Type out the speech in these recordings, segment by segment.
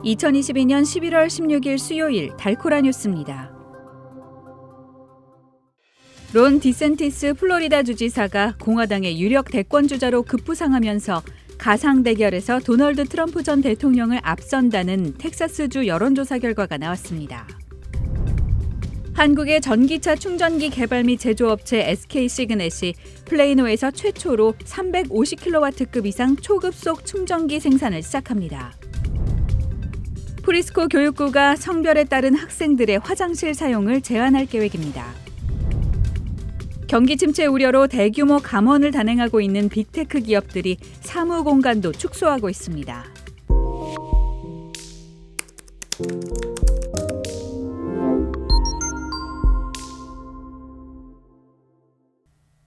(2022년 11월 16일) 수요일 달코라 뉴스입니다. 론 디샌티스 플로리다 주지사가 공화당의 유력 대권주자로 급부상하면서 가상 대결에서 도널드 트럼프 전 대통령을 앞선다는 텍사스주 여론조사 결과가 나왔습니다. 한국의 전기차 충전기 개발 및 제조업체 SK 시그넷이 플레이노에서 최초로 350kW급 이상 초급속 충전기 생산을 시작합니다. 프리스코 교육부가 성별에 따른 학생들의 화장실 사용을 제한할 계획입니다. 경기 침체 우려로 대규모 감원을 단행하고 있는 빅테크 기업들이 사무 공간도 축소하고 있습니다.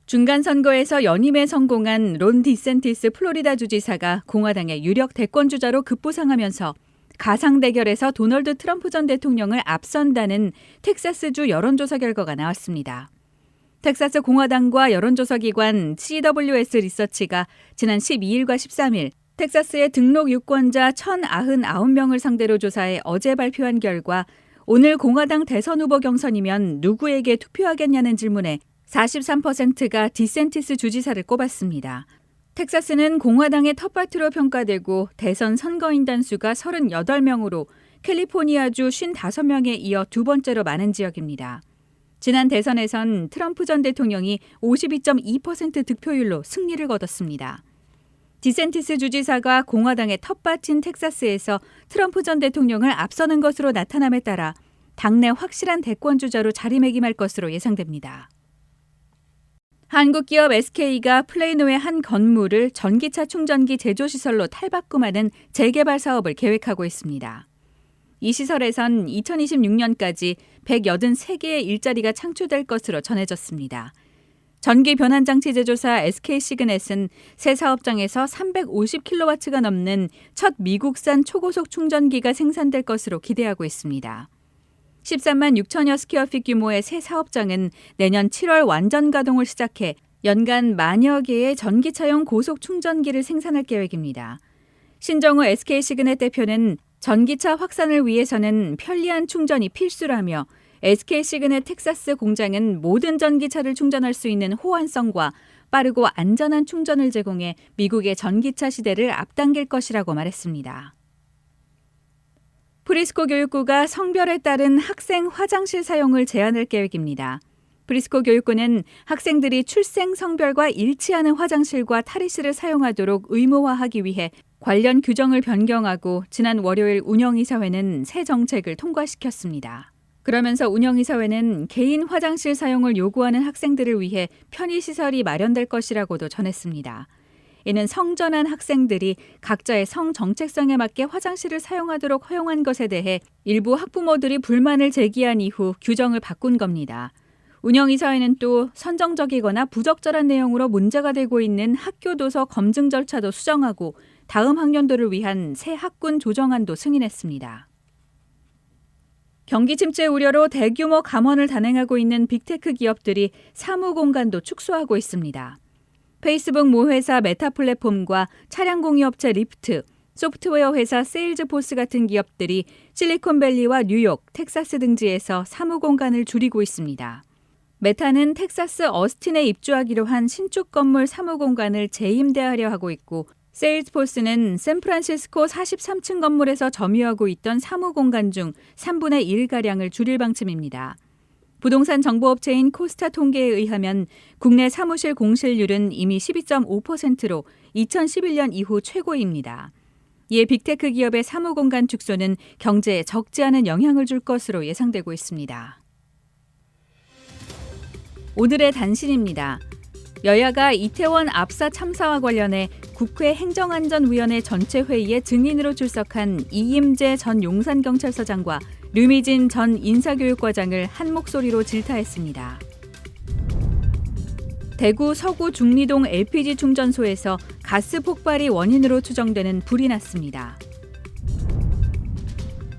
중간선거에서 연임에 성공한 론 디샌티스 플로리다 주지사가 공화당의 유력 대권주자로 급부상하면서 가상 대결에서 도널드 트럼프 전 대통령을 앞선다는 텍사스주 여론조사 결과가 나왔습니다. 텍사스 공화당과 여론조사 기관 CWS 리서치가 지난 12일과 13일 텍사스의 등록 유권자 1,099명을 상대로 조사해 어제 발표한 결과 오늘 공화당 대선 후보 경선이면 누구에게 투표하겠냐는 질문에 43%가 디샌티스 주지사를 꼽았습니다. 텍사스는 공화당의 텃밭으로 평가되고 대선 선거인 단수가 38명으로 캘리포니아주 55명에 이어 두 번째로 많은 지역입니다. 지난 대선에선 트럼프 전 대통령이 52.2% 득표율로 승리를 거뒀습니다. 디샌티스 주지사가 공화당의 텃밭인 텍사스에서 트럼프 전 대통령을 앞서는 것으로 나타남에 따라 당내 확실한 대권주자로 자리매김할 것으로 예상됩니다. 한국 기업 SK가 플레이노의 한 건물을 전기차 충전기 제조시설로 탈바꿈하는 재개발 사업을 계획하고 있습니다. 이 시설에선 2026년까지 183개의 일자리가 창출될 것으로 전해졌습니다. 전기 변환장치 제조사 SK 시그넷은 새 사업장에서 350kW가 넘는 첫 미국산 초고속 충전기가 생산될 것으로 기대하고 있습니다. 13만 6천여 스퀘어핏 규모의 새 사업장은 내년 7월 완전 가동을 시작해 연간 만여 개의 전기차용 고속 충전기를 생산할 계획입니다. 신정우 SK 시그넷 대표는 전기차 확산을 위해서는 편리한 충전이 필수라며 SK 시그넷 텍사스 공장은 모든 전기차를 충전할 수 있는 호환성과 빠르고 안전한 충전을 제공해 미국의 전기차 시대를 앞당길 것이라고 말했습니다. 프리스코 교육부가 성별에 따른 학생 화장실 사용을 제한할 계획입니다. 프리스코 교육부는 학생들이 출생 성별과 일치하는 화장실과 탈의실을 사용하도록 의무화하기 위해 관련 규정을 변경하고 지난 월요일 운영이사회는 새 정책을 통과시켰습니다. 그러면서 운영이사회는 개인 화장실 사용을 요구하는 학생들을 위해 편의시설이 마련될 것이라고도 전했습니다. 이는 성전한 학생들이 각자의 성 정체성에 맞게 화장실을 사용하도록 허용한 것에 대해 일부 학부모들이 불만을 제기한 이후 규정을 바꾼 겁니다. 운영이사회는 또 선정적이거나 부적절한 내용으로 문제가 되고 있는 학교 도서 검증 절차도 수정하고 다음 학년도를 위한 새 학군 조정안도 승인했습니다. 경기 침체 우려로 대규모 감원을 단행하고 있는 빅테크 기업들이 사무 공간도 축소하고 있습니다. 페이스북 모회사 메타 플랫폼과 차량 공유업체 리프트, 소프트웨어 회사 세일즈포스 같은 기업들이 실리콘밸리와 뉴욕, 텍사스 등지에서 사무 공간을 줄이고 있습니다. 메타는 텍사스 어스틴에 입주하기로 한 신축 건물 사무 공간을 재임대하려 하고 있고 세일즈포스는 샌프란시스코 43층 건물에서 점유하고 있던 사무 공간 중 3분의 1가량을 줄일 방침입니다. 부동산 정보업체인 코스타 통계에 의하면 국내 사무실 공실률은 이미 12.5%로 2011년 이후 최고입니다. 이에 빅테크 기업의 사무공간 축소는 경제에 적지 않은 영향을 줄 것으로 예상되고 있습니다. 오늘의 단신입니다. 여야가 이태원 압사 참사와 관련해 국회 행정안전위원회 전체 회의에 증인으로 출석한 이임재 전 용산경찰서장과 류미진 전 인사교육과장을 한 목소리로 질타했습니다. 대구 서구 중리동 LPG 충전소에서 가스 폭발이 원인으로 추정되는 불이 났습니다.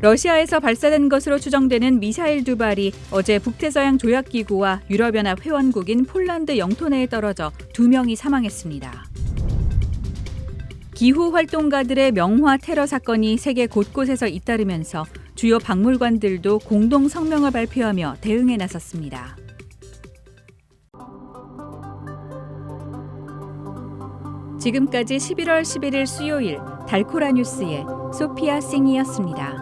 러시아에서 발사된 것으로 추정되는 미사일 2발이 어제 북태서양 조약기구와 유럽연합 회원국인 폴란드 영토 내에 떨어져 2명이 사망했습니다. 기후 활동가들의 명화 테러 사건이 세계 곳곳에서 잇따르면서 주요 박물관들도 공동 성명을 발표하며 대응에 나섰습니다. 지금까지 11월 11일 수요일 달코라 뉴스의 소피아 싱이었습니다.